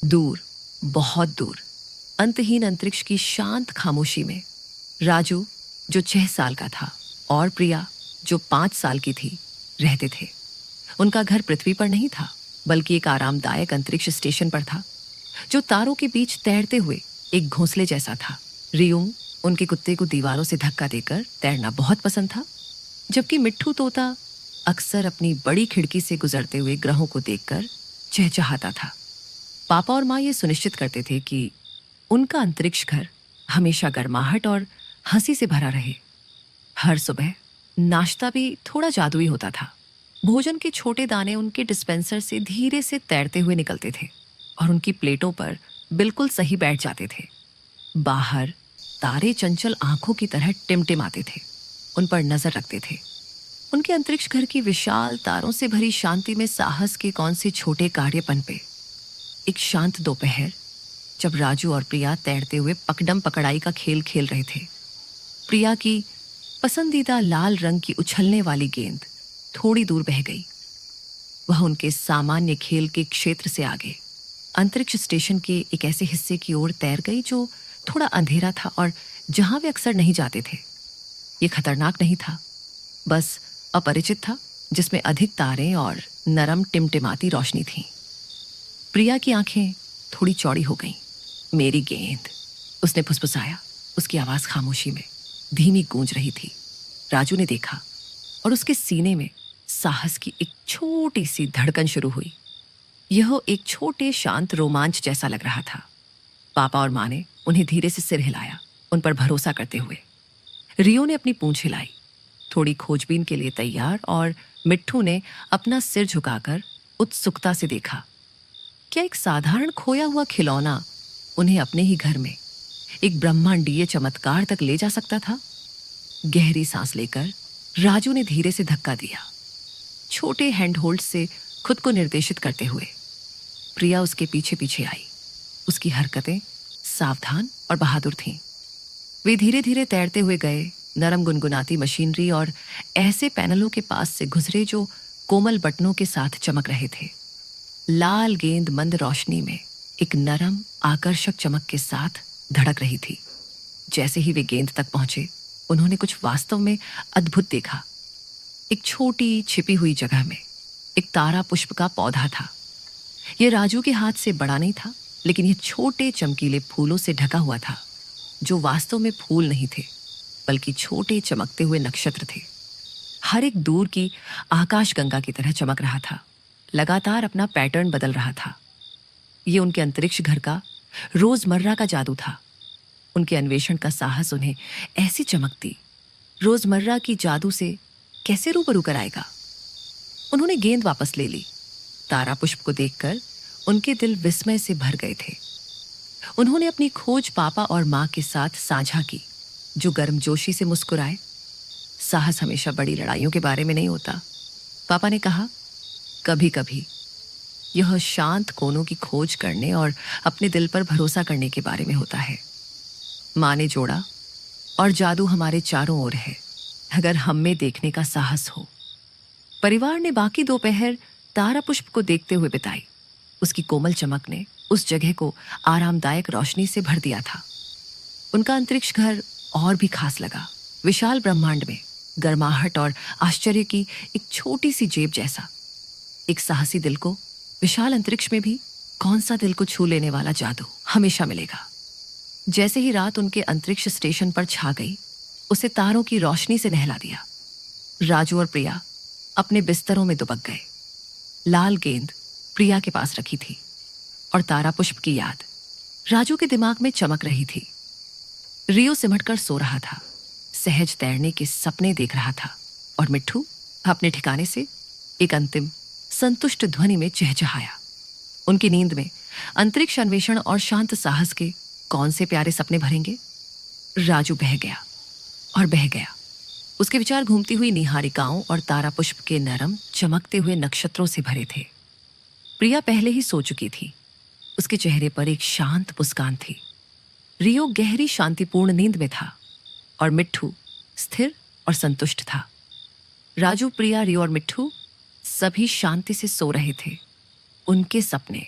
दूर, बहुत दूर, अंतहीन अंतरिक्ष की शांत खामोशी में राजू, जो 6 साल का था, और प्रिया, जो 5 साल की थी, रहते थे। उनका घर पृथ्वी पर नहीं था, बल्कि एक आरामदायक अंतरिक्ष स्टेशन पर था, जो तारों के बीच तैरते हुए एक घोंसले जैसा था। रियूंग उनके कुत्ते को दीवारों से धक्का देकर तैरना बहुत पसंद था, जबकि मिट्ठू तोता अक्सर अपनी बड़ी खिड़की से गुजरते हुए ग्रहों को देखकर चहचहाता था। पापा और माँ ये सुनिश्चित करते थे कि उनका अंतरिक्ष घर हमेशा गर्माहट और हंसी से भरा रहे। हर सुबह नाश्ता भी थोड़ा जादुई होता था। भोजन के छोटे दाने उनके डिस्पेंसर से धीरे से तैरते हुए निकलते थे और उनकी प्लेटों पर बिल्कुल सही बैठ जाते थे। बाहर तारे चंचल आंखों की तरह टिमटिमाते थे, उन पर नजर रखते थे। उनके अंतरिक्ष घर की विशाल तारों से भरी शांति में साहस के कौन से छोटे कार्य पनपे। एक शांत दोपहर, जब राजू और प्रिया तैरते हुए पकड़म पकड़ाई का खेल खेल रहे थे, प्रिया की पसंदीदा लाल रंग की उछलने वाली गेंद थोड़ी दूर बह गई। वह उनके सामान्य खेल के क्षेत्र से आगे अंतरिक्ष स्टेशन के एक ऐसे हिस्से की ओर तैर गई जो थोड़ा अंधेरा था और जहां वे अक्सर नहीं जाते थे। ये खतरनाक नहीं था, बस अपरिचित था, जिसमें अधिक तारे और नरम टिमटिमाती रोशनी थी। प्रिया की आंखें थोड़ी चौड़ी हो गईं। मेरी गेंद, उसने फुसफुसाया। उसकी आवाज खामोशी में धीमी गूंज रही थी। राजू ने देखा और उसके सीने में साहस की एक छोटी सी धड़कन शुरू हुई। यह एक छोटे शांत रोमांच जैसा लग रहा था। पापा और माँ ने उन्हें धीरे से सिर हिलाया, उन पर भरोसा करते हुए। रियो ने अपनी पूंछ हिलाई, थोड़ी खोजबीन के लिए तैयार, और मिट्ठू ने अपना सिर झुकाकर उत्सुकता से देखा। क्या एक साधारण खोया हुआ खिलौना उन्हें अपने ही घर में एक ब्रह्मांडीय चमत्कार तक ले जा सकता था? गहरी सांस लेकर राजू ने धीरे से धक्का दिया, छोटे हैंडहोल्ड से खुद को निर्देशित करते हुए। प्रिया उसके पीछे पीछे आई। उसकी हरकतें सावधान और बहादुर थीं। वे धीरे धीरे तैरते हुए गए, नरम गुनगुनाती मशीनरी और ऐसे पैनलों के पास से गुजरे जो कोमल बटनों के साथ चमक रहे थे। लाल गेंद मंद रोशनी में एक नरम आकर्षक चमक के साथ धड़क रही थी। जैसे ही वे गेंद तक पहुंचे, उन्होंने कुछ वास्तव में अद्भुत देखा। एक छोटी छिपी हुई जगह में एक तारा पुष्प का पौधा था। यह राजू के हाथ से बड़ा नहीं था, लेकिन यह छोटे चमकीले फूलों से ढका हुआ था, जो वास्तव में फूल नहीं थे, बल्कि छोटे चमकते हुए नक्षत्र थे। हर एक दूर की आकाशगंगा की तरह चमक रहा था, लगातार अपना पैटर्न बदल रहा था। ये उनके अंतरिक्ष घर का रोजमर्रा का जादू था। उनके अन्वेषण का साहस उन्हें ऐसी चमकती रोजमर्रा की जादू से कैसे रूबरू कराएगा। उन्होंने गेंद वापस ले ली। तारा पुष्प को देखकर उनके दिल विस्मय से भर गए थे। उन्होंने अपनी खोज पापा और माँ के साथ साझा की, जो गर्मजोशी से मुस्कुराए। साहस हमेशा बड़ी लड़ाइयों के बारे में नहीं होता, पापा ने कहा। कभी कभी यह शांत कोनों की खोज करने और अपने दिल पर भरोसा करने के बारे में होता है। माँ ने जोड़ा, और जादू हमारे चारों ओर है, अगर हम में देखने का साहस हो। परिवार ने बाकी दोपहर तारा पुष्प को देखते हुए बिताई। उसकी कोमल चमक ने उस जगह को आरामदायक रोशनी से भर दिया था। उनका अंतरिक्ष घर और भी खास लगा। विशाल ब्रह्मांड में गर्माहट और आश्चर्य की एक छोटी सी जेब जैसा। एक साहसी दिल को विशाल अंतरिक्ष में भी कौन सा दिल को छू लेने वाला जादू हमेशा मिलेगा। जैसे ही रात उनके अंतरिक्ष स्टेशन पर छा गई, उसे तारों की रोशनी से नहला दिया। राजू और प्रिया अपने बिस्तरों में दुबक गए। लाल गेंद प्रिया के पास रखी थी, और तारा पुष्प की याद राजू के दिमाग में चमक रही थी। रियो सिमटकर सो रहा था, सहज तैरने के सपने देख रहा था, और मिट्ठू अपने ठिकाने से एक अंतिम संतुष्ट ध्वनि में चहचहाया। उनकी नींद में अंतरिक्ष अन्वेषण और शांत साहस के कौन से प्यारे सपने भरेंगे। राजू बह गया और बह गया। उसके विचार घूमती हुई निहारिकाओं और तारा पुष्प के नरम चमकते हुए नक्षत्रों से भरे थे। प्रिया पहले ही सो चुकी थी। उसके चेहरे पर एक शांत मुस्कान थी। रियो गहरी शांतिपूर्ण नींद में था, और मिट्ठू स्थिर और संतुष्ट था। राजू, प्रिया, रियो और मिट्ठू सभी शांति से सो रहे थे। उनके सपने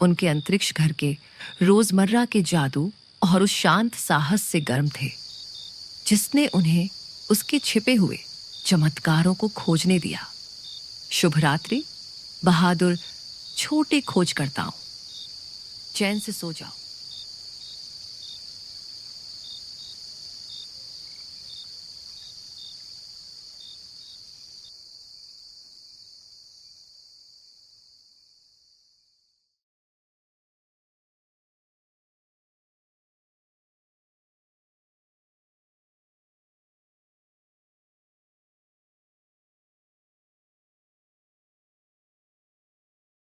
उनके अंतरिक्ष घर के रोजमर्रा के जादू और उस शांत साहस से गर्म थे जिसने उन्हें उसके छिपे हुए चमत्कारों को खोजने दिया। शुभ रात्रि बहादुर छोटे खोजकर्ताओं। चैन से सो जाओ।